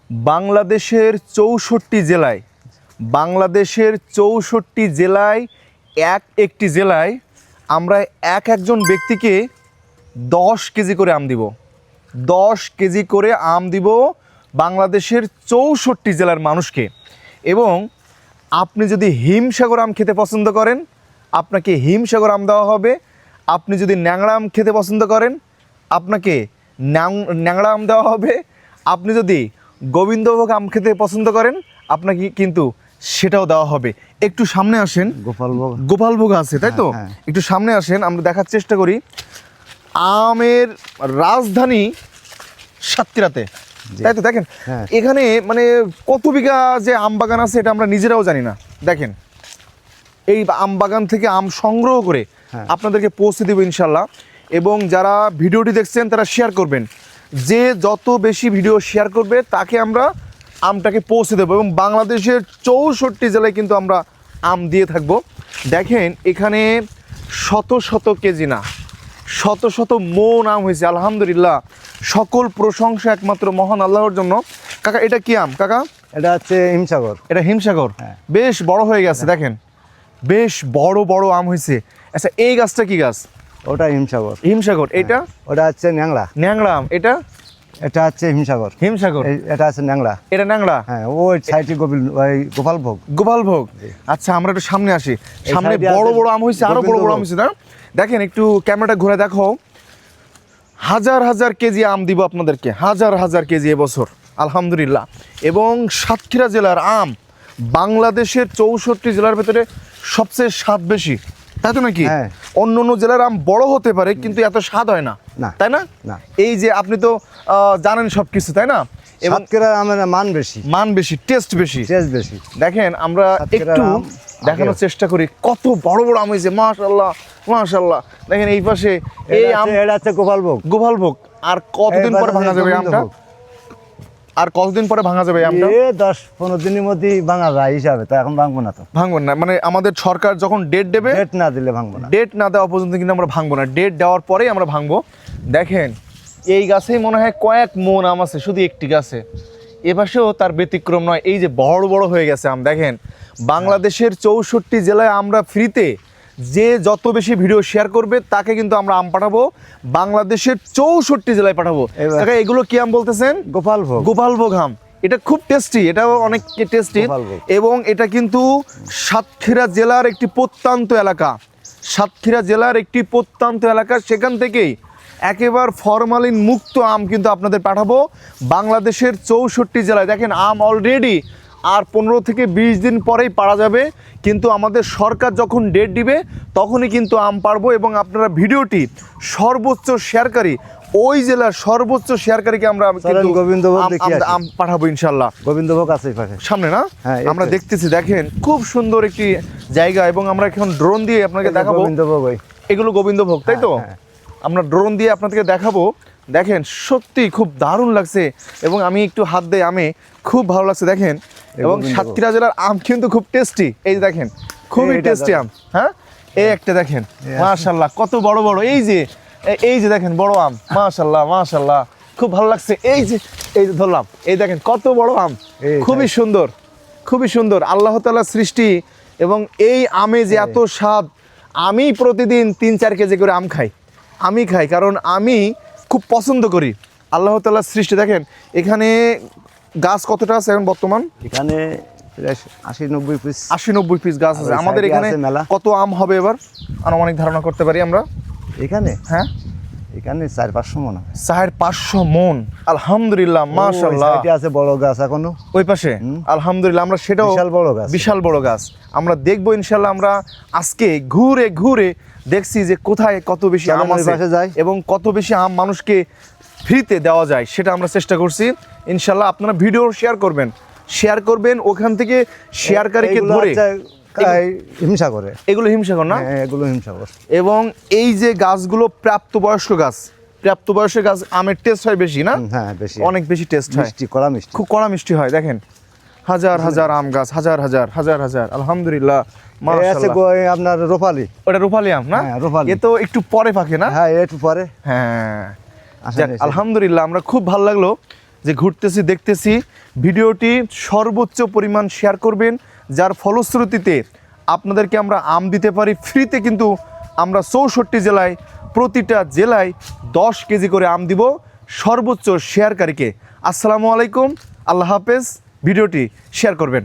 বাংলাদেশের ৬৪ জেলায় একটি জেলায় আমরা একজন ব্যক্তিকে 10 কেজি করে আম দিব। 10 কেজি করে আম দিব বাংলাদেশের ৬৪ জেলার মানুষকে। এবং আপনি যদি হিমসাগর আম খেতে পছন্দ করেন, আপনাকে হিমসাগর আম দেওয়া হবে। আপনি যদি ন্যাংরা আম খেতে পছন্দ করেন, আপনাকে ন্যাংরা আম দেওয়া হবে। আপনি যদি গোবিন্দভোগ আম খেতে পছন্দ করেন, আপনাকে কিন্তু সেটাও দেওয়া হবে। একটু সামনে আসেন, গোপালভোগ আছে তাই তো? একটু সামনে আসেন, আমরা দেখার চেষ্টা করি। আমের রাজধানী সাতক্ষীরাতে, তাই তো? দেখেন এখানে মানে কত বিঘা যে আম বাগান আছে এটা আমরা নিজেরাও জানি না। দেখেন এই আম বাগান থেকে আম সংগ্রহ করে আপনাদেরকে পৌঁছে দেব ইনশাল্লাহ। এবং যারা ভিডিওটি দেখছেন তারা শেয়ার করবেন, যে যত বেশি ভিডিও শেয়ার করবে তাকে আমরা আমটাকে পৌঁছে দেবো। এবং বাংলাদেশের ৬৪ জেলায় কিন্তু আমরা আম দিয়ে থাকবো। দেখেন এখানে শত শত কেজি না, শত শত মন আম হয়েছে আলহামদুলিল্লাহ। সকল প্রশংসা একমাত্র মহান আল্লাহর জন্য। কাকা এটা কি আম কাকা? এটা হচ্ছে হিমসাগর। এটা হিমসাগর, বেশ বড় হয়ে গেছে। দেখেন বেশ বড় বড় আম হয়েছে। আচ্ছা এই গাছটা কি গাছ? ওটা হিমসাগর। হিমসাগর। এটা ওটা হচ্ছে ন্যাংরা। ন্যাংরা আম। এটা এটা হচ্ছে হিমসাগর। হিমসাগর। এটা আছে ন্যাংরা। এটা ন্যাংরা। হ্যাঁ, ওই সাইডে গোপালভোগ। গোপালভোগ। আচ্ছা আমরা একটু সামনে আসি। সামনে বড় বড় আম হয়েছে, আরো বড় বড় আম হয়েছে না? দেখেন একটু ক্যামেরাটা ঘুরে দেখো। হাজার হাজার কেজি আম দিব আপনাদেরকে, হাজার হাজার কেজি এবছর আলহামদুলিল্লাহ। এবং সাতক্ষীরা জেলার আম বাংলাদেশের ৬৪ জেলার ভেতরে সবচেয়ে স্বাদ বেশি, তাই তো নাকি? অন্য অন্য জেলার আম বড় হতে পারে কিন্তু এত স্বাদ হয় না, তাই না? এই যে আপনি তো জানেন সব কিছু, তাই না? সাতক্ষীরার আমের মান বেশি, টেস্ট বেশি। দেখেন আমরা একটু দেখানোর চেষ্টা করি কত বড় বড় আম হয়েছে। মাশাআল্লাহ মাশাআল্লাহ। দেখেন এই পাশে এই আম, এটা হচ্ছে গোপালভোগ। আর কতদিন পরে ভাঙা যাবে আমটা? আর কতদিন পরে ভাঙা যাবে আমটা? 10-15 দিনের মধ্যেই ভাঙা যায় হিসাবে। তো এখন ভাঙবো না। তো ভাঙবো না মানে আমাদের সরকার যখন ডেট দেবে, ডেট না দিলে ভাঙবো না। ডেট না দেওয়া পর্যন্ত কিন্তু আমরা ভাঙবো না। ডেট দেওয়ার পরেই আমরা ভাঙবো। দেখেন এই গাছেই মনে হয় কয়েক মন আম আছে শুধু একটি গাছে। এপাশেও তার ব্যতিক্রম নয়। এই যে বড় বড় হয়ে গেছে আম। দেখেন বাংলাদেশের ৬৪ জেলায় আমরা ফ্রিতে, যে যত বেশি ভিডিও শেয়ার করবে তাকে কিন্তু আমরা আম পাঠাবো বাংলাদেশের ৬৪ জেলায় পাঠাবো। এগুলো কি আম বলতেছেন? গোপালভোগ। গোপালভোগ আম। এটা খুব টেস্টি, এটাও অনেক টেস্টি। এবং এটা কিন্তু সাতক্ষীরা জেলার একটি প্রত্যন্ত এলাকা, সেখান থেকেই একেবারে ফরমালিন মুক্ত আম কিন্তু আপনাদের পাঠাবো বাংলাদেশের ৬৪ জেলায়। দেখেন আম অলরেডি আর 15 থেকে 20 দিন পরেই পারা যাবে। কিন্তু আমাদের সরকার যখন ডেট দিবে তখনই কিন্তু আম পারবো। এবং আপনারা ভিডিওটি সর্বোচ্চ শেয়ারকারী, ওই জেলার সর্বোচ্চ শেয়ারকারীকে আমরা আম পাঠাবো ইনশাল্লাহ। গোবিন্দভোগ আছে সামনে না? আমরা দেখতেছি। দেখেন খুব সুন্দর একটি জায়গা। এবং আমরা এখন ড্রোন দিয়ে আপনাকে দেখাবো। এগুলো গোবিন্দভোগ, তাই তো? আমরা ড্রোন দিয়ে আপনাদেরকে দেখাবো। দেখেন সত্যি খুব দারুণ লাগছে। এবং আমি একটু হাত দেই আমে, খুব ভালো লাগছে। দেখেন এবং সাতক্ষীরা জেলার আম কিন্তু খুব টেস্টি। এই যে দেখেন খুবই টেস্টি আম। হ্যাঁ এই একটা দেখেন মাশাআল্লাহ কত বড় বড়। এই যে দেখেন বড় আম, মাশাআল্লাহ মাশাআল্লাহ খুব ভালো লাগছে। এই যে ধরলাম, এই দেখেন কত বড় আম, খুবই সুন্দর, খুবই সুন্দর আল্লাহ তাআলার সৃষ্টি। এবং এই আমে যে এত স্বাদ। আমি প্রতিদিন 3-4 কেজি করে আম খাই। আমি খাই কারণ আমি খুব পছন্দ করি আল্লাহ তাআলার সৃষ্টি। দেখেন এখানে গাছ কতটা আছে এখন বর্তমান? এখানে 80-90 পিস গাছ আছে। আমাদের এখানে কত আম হবে এবার আনুমানিক ধারণা করতে পারি আমরা? এখানে হ্যাঁ এখানে 400-500 মন। 400-500 মন আলহামদুলিল্লাহ মাশাআল্লাহ। এটা আছে বড় গাছ এখনো ওই পাশে আলহামদুলিল্লাহ। আমরা সেটাও বিশাল বড় গাছ আমরা দেখবো ইনশাআল্লাহ। আমরা আজকে ঘুরে ঘুরে দেখছি যে কোথায় কত বেশি আম আছে এবং কত বেশি আম মানুষকে ফ্রিতে দেওয়া যায় সেটা আমরা চেষ্টা করছি ইনশাআল্লাহ। আপনারা ভিডিও শেয়ার করবেন ওখান থেকে শেয়ারকারীকে ধরে। হিমসাগরে এগুলো হিমসাগর না? এগুলো হিমসাগর। এবং এই যে গাছগুলো প্রাপ্তবয়স্ক গাছ আমের টেস্ট হয় বেশি না? হ্যাঁ বেশি, অনেক বেশি টেস্ট হয়, খুব কড়া মিষ্টি হয়। দেখেন হাজার হাজার আম গাছ, হাজার হাজার আলহামদুলিল্লাহ মাশাআল্লাহ। আপনার রূপালী, ওটা রূপালী আম না? এ তো একটু পরে পাকে না? হ্যাঁ একটু পরে। হ্যাঁ আলহামদুলিল্লাহ। আমরা খুব ভালো লাগলো যে ঘুরতেছি দেখতেছি, ভিডিওটি সর্বোচ্চ পরিমাণ শেয়ার করবেন, যার ফলশ্রুতিতে আপনাদেরকে আমরা আম দিতে পারি ফ্রিতে। কিন্তু আমরা 64 জেলায়, প্রতিটা জেলায় 10 কেজি করে আম দিব সর্বোচ্চ শেয়ারকারীকে। আসসালামু আলাইকুম, আল্লাহ হাফেজ। ভিডিওটি শেয়ার করবেন।